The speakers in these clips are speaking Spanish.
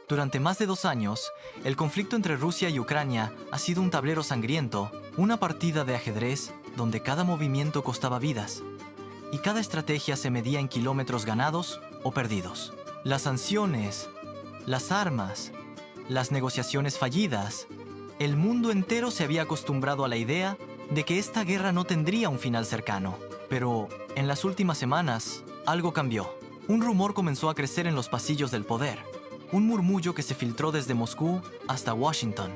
Durante más de 2 años, el conflicto entre Rusia y Ucrania ha sido un tablero sangriento, una partida de ajedrez donde cada movimiento costaba vidas y cada estrategia se medía en kilómetros ganados o perdidos. Las sanciones, las armas, las negociaciones fallidas, el mundo entero se había acostumbrado a la idea de que esta guerra no tendría un final cercano. Pero en las últimas semanas, algo cambió. Un rumor comenzó a crecer en los pasillos del poder. Un murmullo que se filtró desde Moscú hasta Washington.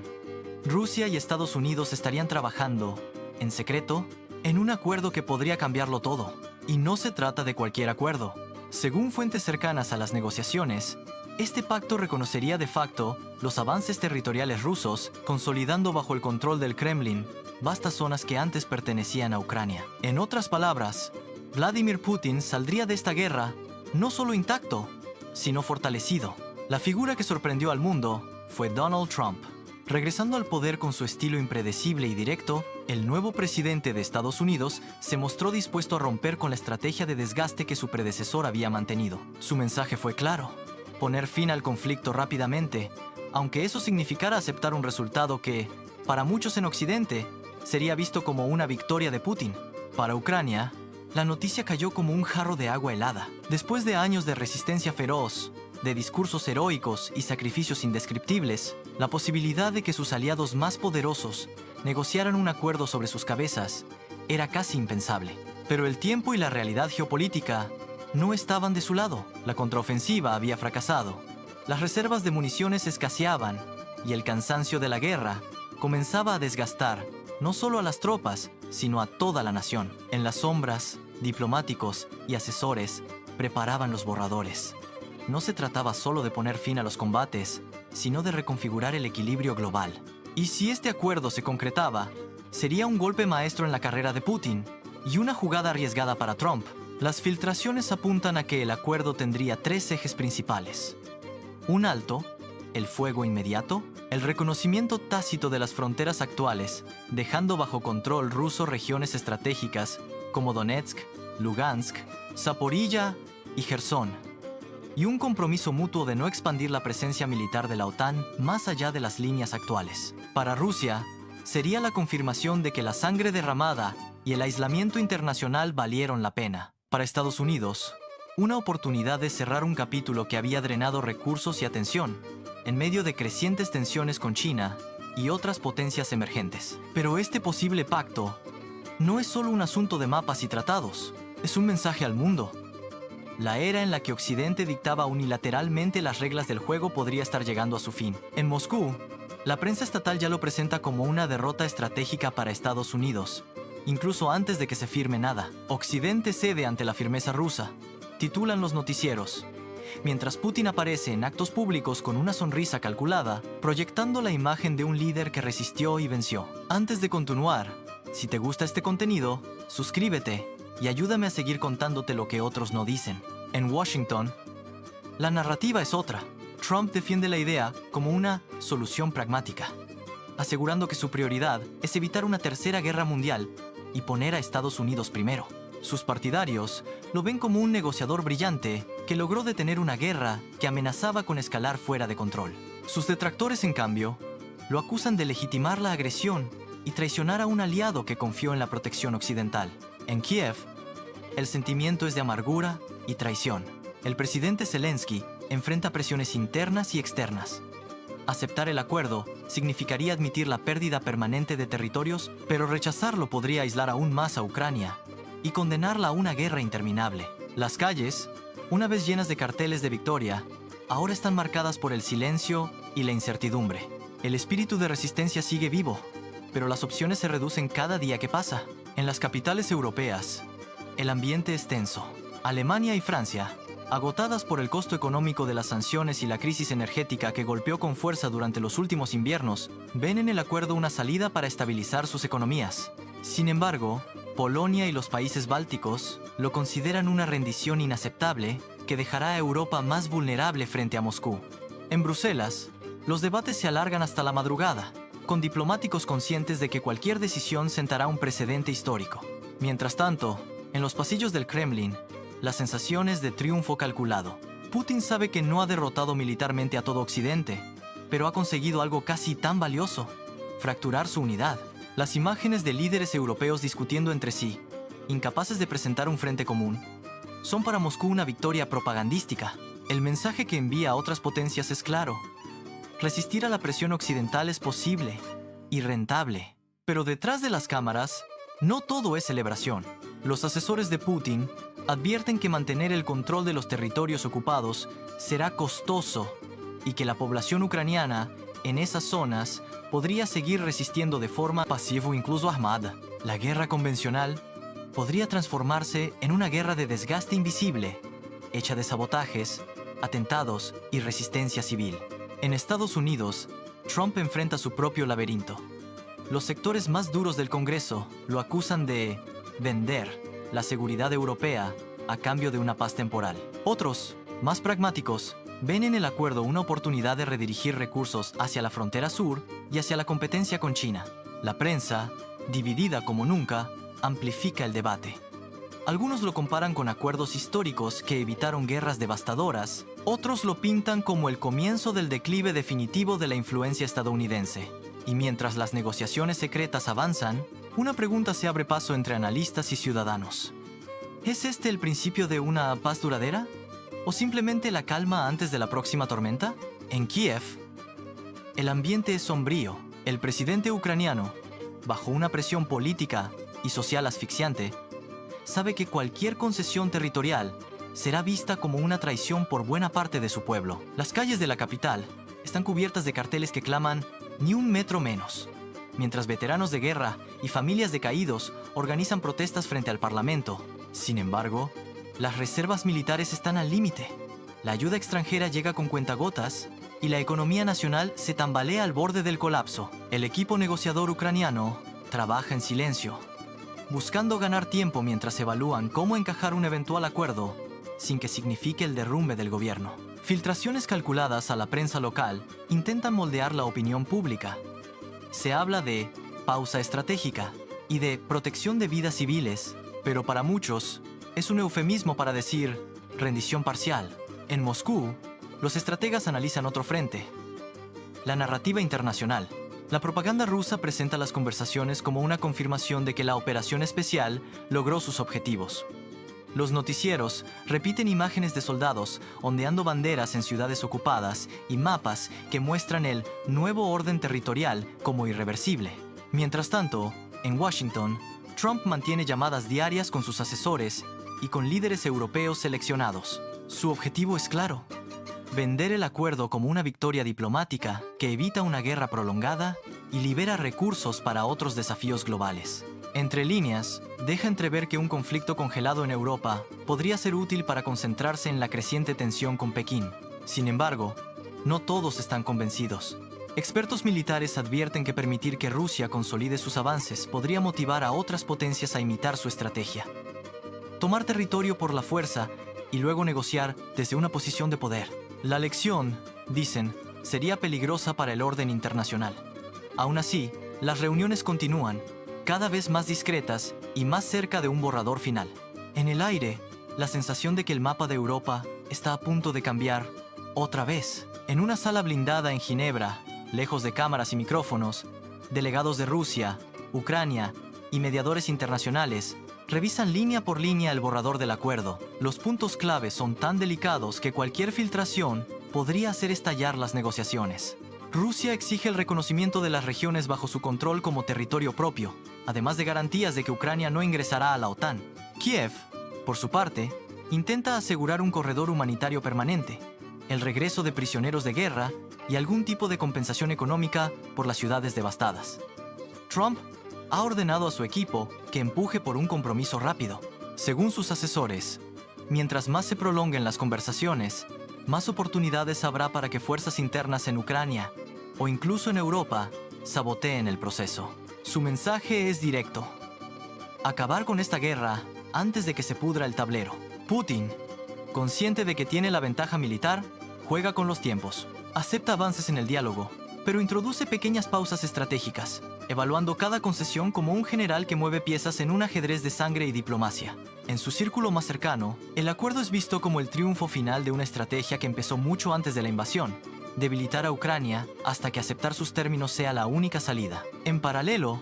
Rusia y Estados Unidos estarían trabajando, en secreto, en un acuerdo que podría cambiarlo todo. Y no se trata de cualquier acuerdo. Según fuentes cercanas a las negociaciones, este pacto reconocería de facto los avances territoriales rusos, consolidando bajo el control del Kremlin vastas zonas que antes pertenecían a Ucrania. En otras palabras, Vladimir Putin saldría de esta guerra no solo intacto, sino fortalecido. La figura que sorprendió al mundo fue Donald Trump. Regresando al poder con su estilo impredecible y directo, el nuevo presidente de Estados Unidos se mostró dispuesto a romper con la estrategia de desgaste que su predecesor había mantenido. Su mensaje fue claro: poner fin al conflicto rápidamente, aunque eso significara aceptar un resultado que, para muchos en Occidente, sería visto como una victoria de Putin. Para Ucrania, la noticia cayó como un jarro de agua helada. Después de años de resistencia feroz, de discursos heroicos y sacrificios indescriptibles, la posibilidad de que sus aliados más poderosos negociaran un acuerdo sobre sus cabezas era casi impensable. Pero el tiempo y la realidad geopolítica no estaban de su lado. La contraofensiva había fracasado, las reservas de municiones escaseaban y el cansancio de la guerra comenzaba a desgastar no solo a las tropas, sino a toda la nación. En las sombras, diplomáticos y asesores preparaban los borradores. No se trataba solo de poner fin a los combates, sino de reconfigurar el equilibrio global. Y si este acuerdo se concretaba, sería un golpe maestro en la carrera de Putin y una jugada arriesgada para Trump. Las filtraciones apuntan a que el acuerdo tendría 3 ejes principales: un alto, el fuego inmediato, el reconocimiento tácito de las fronteras actuales, dejando bajo control ruso regiones estratégicas como Donetsk, Lugansk, Zaporilla y Jersón, y un compromiso mutuo de no expandir la presencia militar de la OTAN más allá de las líneas actuales. Para Rusia, sería la confirmación de que la sangre derramada y el aislamiento internacional valieron la pena. Para Estados Unidos, una oportunidad de cerrar un capítulo que había drenado recursos y atención, en medio de crecientes tensiones con China y otras potencias emergentes. Pero este posible pacto no es solo un asunto de mapas y tratados, es un mensaje al mundo. La era en la que Occidente dictaba unilateralmente las reglas del juego podría estar llegando a su fin. En Moscú, la prensa estatal ya lo presenta como una derrota estratégica para Estados Unidos, incluso antes de que se firme nada. Occidente cede ante la firmeza rusa, titulan los noticieros, mientras Putin aparece en actos públicos con una sonrisa calculada, proyectando la imagen de un líder que resistió y venció. Antes de continuar, si te gusta este contenido, suscríbete y ayúdame a seguir contándote lo que otros no dicen. En Washington, la narrativa es otra. Trump defiende la idea como una solución pragmática, asegurando que su prioridad es evitar una tercera guerra mundial y poner a Estados Unidos primero. Sus partidarios lo ven como un negociador brillante que logró detener una guerra que amenazaba con escalar fuera de control. Sus detractores, en cambio, lo acusan de legitimar la agresión y traicionar a un aliado que confió en la protección occidental. En Kiev, el sentimiento es de amargura y traición. El presidente Zelensky enfrenta presiones internas y externas. Aceptar el acuerdo significaría admitir la pérdida permanente de territorios, pero rechazarlo podría aislar aún más a Ucrania y condenarla a una guerra interminable. Las calles, una vez llenas de carteles de victoria, ahora están marcadas por el silencio y la incertidumbre. El espíritu de resistencia sigue vivo, pero las opciones se reducen cada día que pasa. En las capitales europeas, el ambiente es tenso. Alemania y Francia, agotadas por el costo económico de las sanciones y la crisis energética que golpeó con fuerza durante los últimos inviernos, ven en el acuerdo una salida para estabilizar sus economías. Sin embargo, Polonia y los países bálticos lo consideran una rendición inaceptable que dejará a Europa más vulnerable frente a Moscú. En Bruselas, los debates se alargan hasta la madrugada, con diplomáticos conscientes de que cualquier decisión sentará un precedente histórico. Mientras tanto, en los pasillos del Kremlin, la sensación es de triunfo calculado. Putin sabe que no ha derrotado militarmente a todo Occidente, pero ha conseguido algo casi tan valioso: fracturar su unidad. Las imágenes de líderes europeos discutiendo entre sí, incapaces de presentar un frente común, son para Moscú una victoria propagandística. El mensaje que envía a otras potencias es claro: resistir a la presión occidental es posible y rentable. Pero detrás de las cámaras, no todo es celebración. Los asesores de Putin advierten que mantener el control de los territorios ocupados será costoso y que la población ucraniana en esas zonas podría seguir resistiendo de forma pasiva o incluso armada. La guerra convencional podría transformarse en una guerra de desgaste invisible, hecha de sabotajes, atentados y resistencia civil. En Estados Unidos, Trump enfrenta su propio laberinto. Los sectores más duros del Congreso lo acusan de vender la seguridad europea a cambio de una paz temporal. Otros, más pragmáticos, ven en el acuerdo una oportunidad de redirigir recursos hacia la frontera sur y hacia la competencia con China. La prensa, dividida como nunca, amplifica el debate. Algunos lo comparan con acuerdos históricos que evitaron guerras devastadoras, otros lo pintan como el comienzo del declive definitivo de la influencia estadounidense. Y mientras las negociaciones secretas avanzan, una pregunta se abre paso entre analistas y ciudadanos. ¿Es este el principio de una paz duradera? ¿O simplemente la calma antes de la próxima tormenta? En Kiev, el ambiente es sombrío. El presidente ucraniano, bajo una presión política y social asfixiante, sabe que cualquier concesión territorial será vista como una traición por buena parte de su pueblo. Las calles de la capital están cubiertas de carteles que claman "ni un metro menos", mientras veteranos de guerra y familias de caídos organizan protestas frente al Parlamento. Sin embargo, las reservas militares están al límite. La ayuda extranjera llega con cuentagotas y la economía nacional se tambalea al borde del colapso. El equipo negociador ucraniano trabaja en silencio, buscando ganar tiempo mientras evalúan cómo encajar un eventual acuerdo sin que signifique el derrumbe del gobierno. Filtraciones calculadas a la prensa local intentan moldear la opinión pública. Se habla de pausa estratégica y de protección de vidas civiles, pero para muchos es un eufemismo para decir rendición parcial. En Moscú, los estrategas analizan otro frente: la narrativa internacional. La propaganda rusa presenta las conversaciones como una confirmación de que la operación especial logró sus objetivos. Los noticieros repiten imágenes de soldados ondeando banderas en ciudades ocupadas y mapas que muestran el nuevo orden territorial como irreversible. Mientras tanto, en Washington, Trump mantiene llamadas diarias con sus asesores y con líderes europeos seleccionados. Su objetivo es claro: vender el acuerdo como una victoria diplomática que evita una guerra prolongada y libera recursos para otros desafíos globales. Entre líneas, deja entrever que un conflicto congelado en Europa podría ser útil para concentrarse en la creciente tensión con Pekín. Sin embargo, no todos están convencidos. Expertos militares advierten que permitir que Rusia consolide sus avances podría motivar a otras potencias a imitar su estrategia: tomar territorio por la fuerza y luego negociar desde una posición de poder. La lección, dicen, sería peligrosa para el orden internacional. Aún así, las reuniones continúan, cada vez más discretas y más cerca de un borrador final. En el aire, la sensación de que el mapa de Europa está a punto de cambiar otra vez. En una sala blindada en Ginebra, lejos de cámaras y micrófonos, delegados de Rusia, Ucrania y mediadores internacionales revisan línea por línea el borrador del acuerdo. Los puntos clave son tan delicados que cualquier filtración podría hacer estallar las negociaciones. Rusia exige el reconocimiento de las regiones bajo su control como territorio propio, además de garantías de que Ucrania no ingresará a la OTAN. Kiev, por su parte, intenta asegurar un corredor humanitario permanente, el regreso de prisioneros de guerra y algún tipo de compensación económica por las ciudades devastadas. Trump ha ordenado a su equipo que empuje por un compromiso rápido. Según sus asesores, mientras más se prolonguen las conversaciones, más oportunidades habrá para que fuerzas internas en Ucrania o incluso en Europa saboteen el proceso. Su mensaje es directo: acabar con esta guerra antes de que se pudra el tablero. Putin, consciente de que tiene la ventaja militar, juega con los tiempos. Acepta avances en el diálogo, pero introduce pequeñas pausas estratégicas, evaluando cada concesión como un general que mueve piezas en un ajedrez de sangre y diplomacia. En su círculo más cercano, el acuerdo es visto como el triunfo final de una estrategia que empezó mucho antes de la invasión: debilitar a Ucrania hasta que aceptar sus términos sea la única salida. En paralelo,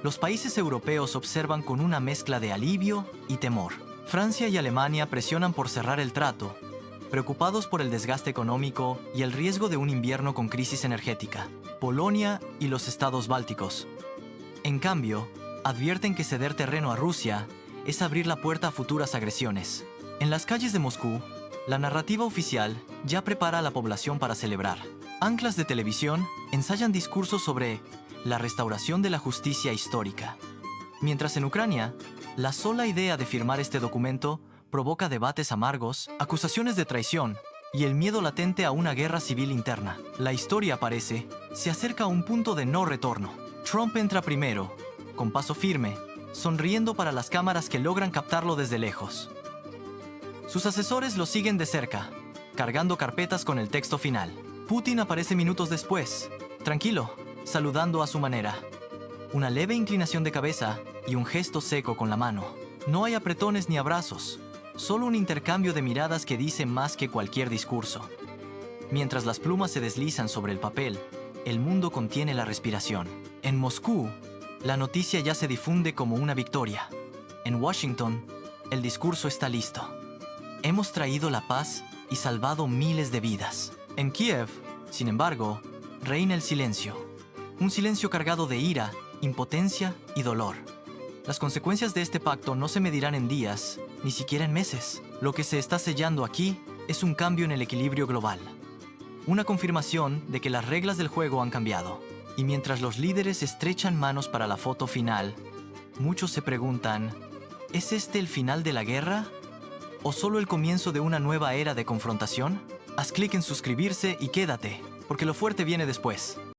los países europeos observan con una mezcla de alivio y temor. Francia y Alemania presionan por cerrar el trato, preocupados por el desgaste económico y el riesgo de un invierno con crisis energética. Polonia y los estados bálticos, en cambio, advierten que ceder terreno a Rusia es abrir la puerta a futuras agresiones. En las calles de Moscú, la narrativa oficial ya prepara a la población para celebrar. Anclas de televisión ensayan discursos sobre la restauración de la justicia histórica. Mientras en Ucrania, la sola idea de firmar este documento provoca debates amargos, acusaciones de traición y el miedo latente a una guerra civil interna. La historia, parece, se acerca a un punto de no retorno. Trump entra primero, con paso firme, sonriendo para las cámaras que logran captarlo desde lejos. Sus asesores lo siguen de cerca, cargando carpetas con el texto final. Putin aparece minutos después, tranquilo, saludando a su manera. Una leve inclinación de cabeza y un gesto seco con la mano. No hay apretones ni abrazos, solo un intercambio de miradas que dice más que cualquier discurso. Mientras las plumas se deslizan sobre el papel, el mundo contiene la respiración. En Moscú, la noticia ya se difunde como una victoria. En Washington, el discurso está listo. Hemos traído la paz y salvado miles de vidas. En Kiev, sin embargo, reina el silencio. Un silencio cargado de ira, impotencia y dolor. Las consecuencias de este pacto no se medirán en días, ni siquiera en meses. Lo que se está sellando aquí es un cambio en el equilibrio global. Una confirmación de que las reglas del juego han cambiado. Y mientras los líderes estrechan manos para la foto final, muchos se preguntan, ¿es este el final de la guerra? ¿O solo el comienzo de una nueva era de confrontación? Haz clic en suscribirse y quédate, porque lo fuerte viene después.